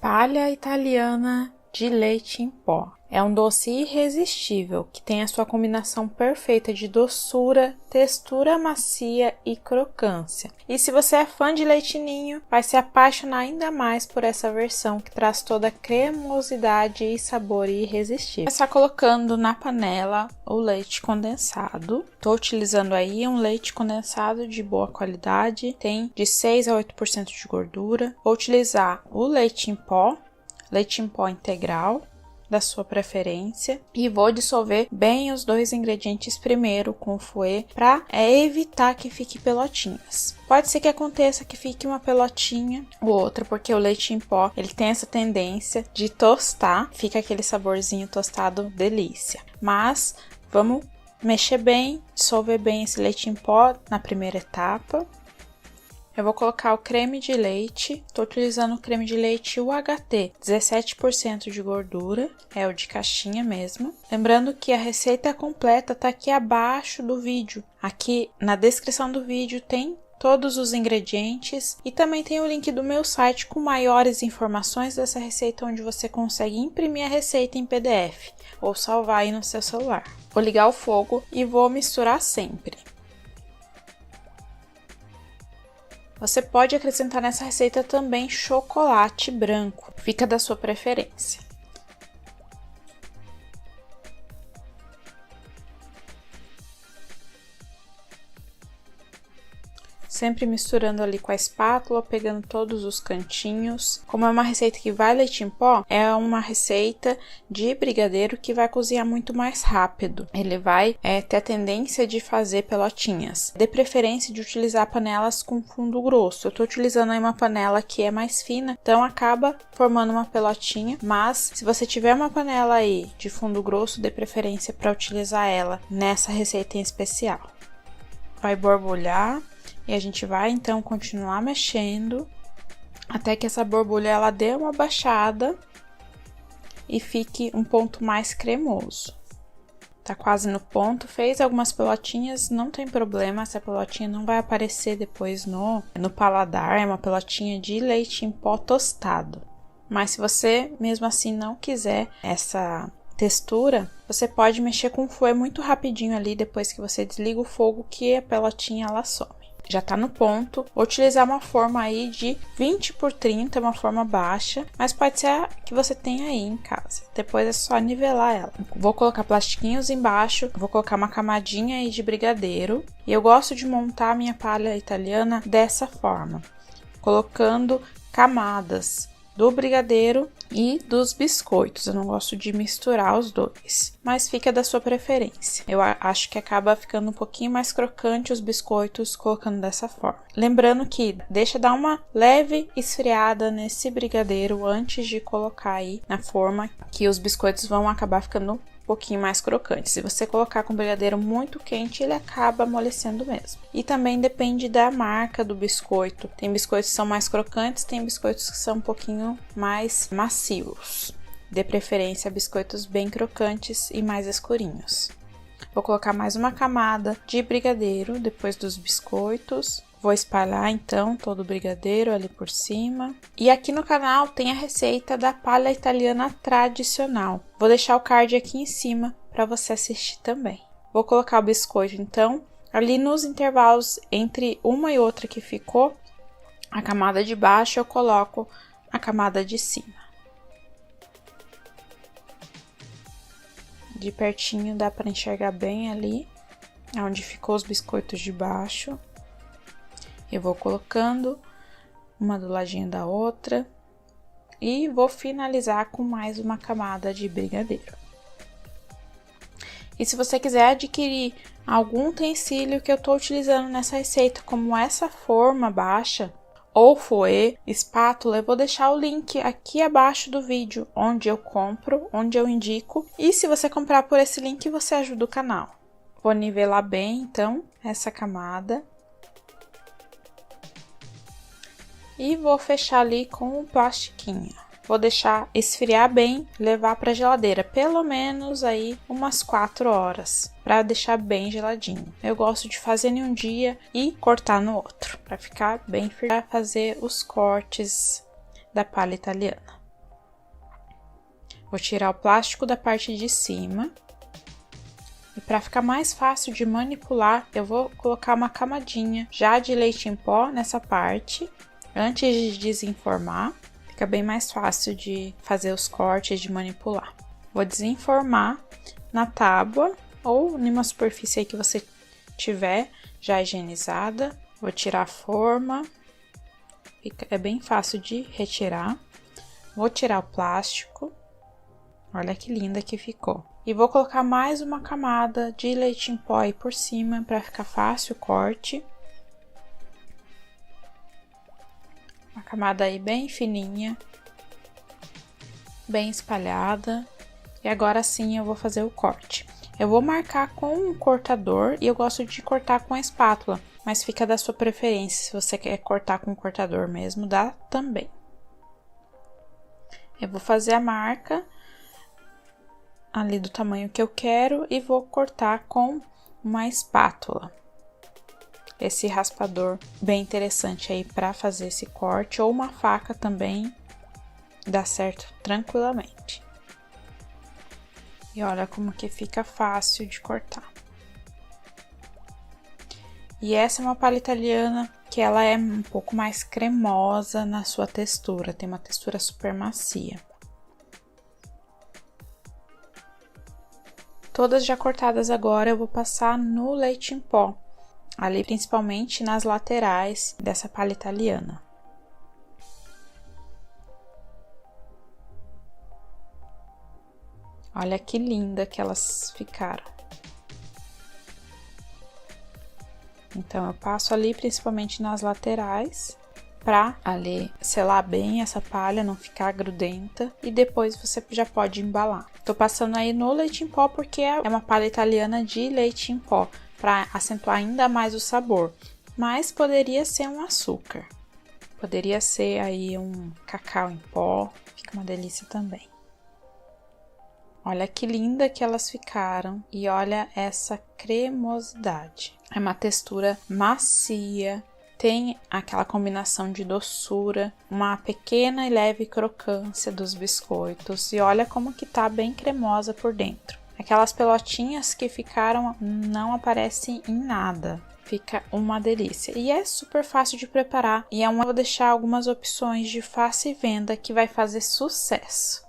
Palha italiana de leite em pó. É um doce irresistível que tem a sua combinação perfeita de doçura, textura macia e crocância. E se você é fã de leite ninho, vai se apaixonar ainda mais por essa versão que traz toda a cremosidade e sabor irresistível. Vou começar colocando na panela o leite condensado. Estou utilizando aí um leite condensado de boa qualidade, tem de 6 a 8% de gordura. Vou utilizar o leite em pó integral, da sua preferência, e vou dissolver bem os dois ingredientes primeiro com o fouet para evitar que fique pelotinhas. Pode ser que aconteça que fique uma pelotinha ou outra, porque o leite em pó ele tem essa tendência de tostar, fica aquele saborzinho tostado delícia. Mas vamos mexer bem, dissolver bem esse leite em pó na primeira etapa. Eu vou colocar o creme de leite, estou utilizando o creme de leite UHT, 17% de gordura, é o de caixinha mesmo. Lembrando que a receita completa está aqui abaixo do vídeo. Aqui na descrição do vídeo tem todos os ingredientes e também tem o link do meu site com maiores informações dessa receita, onde você consegue imprimir a receita em PDF ou salvar aí no seu celular. Vou ligar o fogo e vou misturar sempre. Você pode acrescentar nessa receita também chocolate branco, fica da sua preferência. Sempre misturando ali com a espátula, pegando todos os cantinhos. Como é uma receita que vai leite em pó, é uma receita de brigadeiro que vai cozinhar muito mais rápido. Ele vai ter a tendência de fazer pelotinhas. Dê preferência de utilizar panelas com fundo grosso. Eu tô utilizando aí uma panela que é mais fina, então acaba formando uma pelotinha. Mas se você tiver uma panela aí de fundo grosso, dê preferência para utilizar ela nessa receita em especial. Vai borbulhar. E a gente vai então continuar mexendo até que essa borbulha ela dê uma baixada e fique um ponto mais cremoso. Tá quase no ponto, fez algumas pelotinhas, não tem problema, essa pelotinha não vai aparecer depois no paladar, é uma pelotinha de leite em pó tostado. Mas se você mesmo assim não quiser essa textura, você pode mexer com o fouet muito rapidinho ali depois que você desliga o fogo, que a pelotinha ela some. Já tá no ponto. Vou utilizar uma forma aí de 20 por 30, uma forma baixa, mas pode ser a que você tem aí em casa. Depois é só nivelar ela. Vou colocar plastiquinhos embaixo, vou colocar uma camadinha aí de brigadeiro. E eu gosto de montar a minha palha italiana dessa forma, colocando camadas do brigadeiro e dos biscoitos. Eu não gosto de misturar os dois, mas fica da sua preferência. Eu acho que acaba ficando um pouquinho mais crocante os biscoitos colocando dessa forma. Lembrando que deixa dar uma leve esfriada nesse brigadeiro antes de colocar aí na forma, que os biscoitos vão acabar ficando um pouquinho mais crocante. Se você colocar com o brigadeiro muito quente, ele acaba amolecendo mesmo. E também depende da marca do biscoito. Tem biscoitos que são mais crocantes, tem biscoitos que são um pouquinho mais macios. Dê preferência a biscoitos bem crocantes e mais escurinhos. Vou colocar mais uma camada de brigadeiro depois dos biscoitos. Vou espalhar então todo o brigadeiro ali por cima. E aqui no canal tem a receita da palha italiana tradicional. Vou deixar o card aqui em cima para você assistir também. Vou colocar o biscoito então ali nos intervalos entre uma e outra que ficou. A camada de baixo eu coloco a camada de cima. De pertinho dá para enxergar bem ali onde ficou os biscoitos de baixo. Eu vou colocando uma do ladinho da outra e vou finalizar com mais uma camada de brigadeiro. E se você quiser adquirir algum utensílio que eu estou utilizando nessa receita, como essa forma baixa ou fouet, espátula, eu vou deixar o link aqui abaixo do vídeo, onde eu compro, onde eu indico. E se você comprar por esse link, você ajuda o canal. Vou nivelar bem, então, essa camada. E vou fechar ali com um plastiquinho. Vou deixar esfriar bem, levar para a geladeira, pelo menos aí umas 4 horas, para deixar bem geladinho. Eu gosto de fazer em um dia e cortar no outro, para ficar bem firme, para fazer os cortes da palha italiana. Vou tirar o plástico da parte de cima. E para ficar mais fácil de manipular, eu vou colocar uma camadinha já de leite em pó nessa parte, antes de desenformar. Fica bem mais fácil de fazer os cortes, de manipular. Vou desenformar na tábua ou em uma superfície aí que você tiver já higienizada. Vou tirar a forma. É bem fácil de retirar. Vou tirar o plástico. Olha que linda que ficou. E vou colocar mais uma camada de leite em pó aí por cima para ficar fácil o corte. Uma camada aí bem fininha, bem espalhada. E agora sim eu vou fazer o corte. Eu vou marcar com um cortador e eu gosto de cortar com a espátula, mas fica da sua preferência. Se você quer cortar com o cortador mesmo, dá também. Eu vou fazer a marca ali do tamanho que eu quero e vou cortar com uma espátula. Esse raspador bem interessante aí para fazer esse corte, ou uma faca também dá certo tranquilamente. E olha como que fica fácil de cortar. E essa é uma palha italiana que ela é um pouco mais cremosa na sua textura, tem uma textura super macia. Todas já cortadas agora, eu vou passar no leite em pó, ali principalmente nas laterais dessa palha italiana. Olha que linda que elas ficaram. Então, eu passo ali principalmente nas laterais, pra ali selar bem essa palha, não ficar grudenta, e depois você já pode embalar. Tô passando aí no leite em pó porque é uma palha italiana de leite em pó, para acentuar ainda mais o sabor, mas poderia ser um açúcar, poderia ser aí um cacau em pó, fica uma delícia também. Olha que linda que elas ficaram e olha essa cremosidade. É uma textura macia, tem aquela combinação de doçura, uma pequena e leve crocância dos biscoitos e olha como que tá bem cremosa por dentro. Aquelas pelotinhas que ficaram não aparecem em nada. Fica uma delícia. E é super fácil de preparar. E vou deixar algumas opções de fácil venda que vai fazer sucesso.